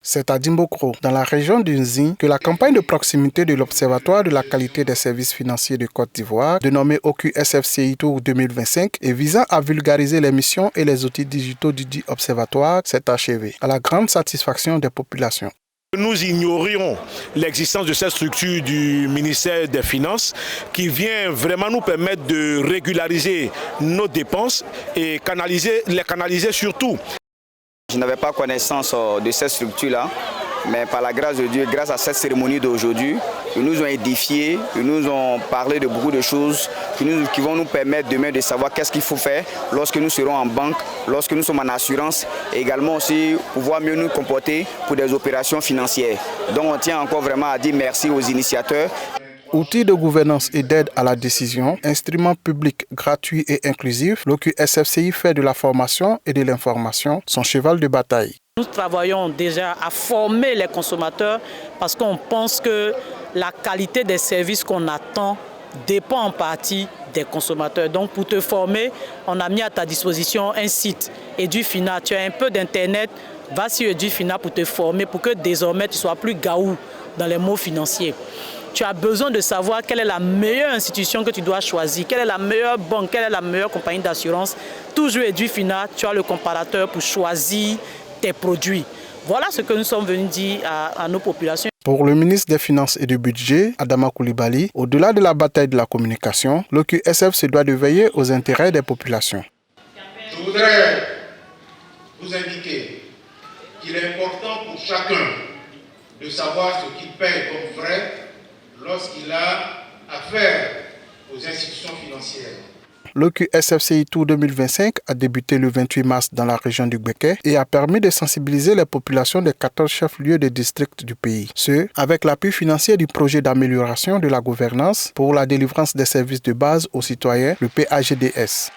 C'est à Dimbokro, dans la région du Nzi, que la campagne de proximité de l'Observatoire de la qualité des services financiers de Côte d'Ivoire, dénommée OQSFCI Tour 2025, et visant à vulgariser les missions et les outils digitaux du dit observatoire, s'est achevée, à la grande satisfaction des populations. Nous ignorions l'existence de cette structure du ministère des Finances qui vient vraiment nous permettre de régulariser nos dépenses et les canaliser surtout. Je n'avais pas connaissance de cette structure-là, mais par la grâce de Dieu, grâce à cette cérémonie d'aujourd'hui, ils nous ont édifiés, ils nous ont parlé de beaucoup de choses qui vont nous permettre demain de savoir qu'est-ce qu'il faut faire lorsque nous serons en banque, lorsque nous sommes en assurance, et également aussi pouvoir mieux nous comporter pour des opérations financières. Donc on tient encore vraiment à dire merci aux initiateurs. Outil de gouvernance et d'aide à la décision, instrument public gratuit et inclusif, l'OQSFCI fait de la formation et de l'information son cheval de bataille. Nous travaillons déjà à former les consommateurs parce qu'on pense que la qualité des services qu'on attend dépend en partie des consommateurs. Donc pour te former, on a mis à ta disposition un site EduFina. Tu as un peu d'internet, va sur EduFina pour te former pour que désormais tu sois plus gaou dans les mots financiers. Tu as besoin de savoir quelle est la meilleure institution que tu dois choisir, quelle est la meilleure banque, quelle est la meilleure compagnie d'assurance. Toujours EduFina, tu as le comparateur pour choisir tes produits. Voilà ce que nous sommes venus dire à nos populations. Pour le ministre des Finances et du Budget, Adama Coulibaly, au-delà de la bataille de la communication, l'OQSF se doit de veiller aux intérêts des populations. Je voudrais vous indiquer qu'il est important pour chacun de savoir ce qu'il paie comme frais lorsqu'il a affaire aux institutions financières. L'OQSFCI Tour 2025 a débuté le 28 mars dans la région du Gbeke et a permis de sensibiliser les populations des 14 chefs-lieux des districts du pays. Ce, avec l'appui financier du projet d'amélioration de la gouvernance pour la délivrance des services de base aux citoyens, le PAGDS.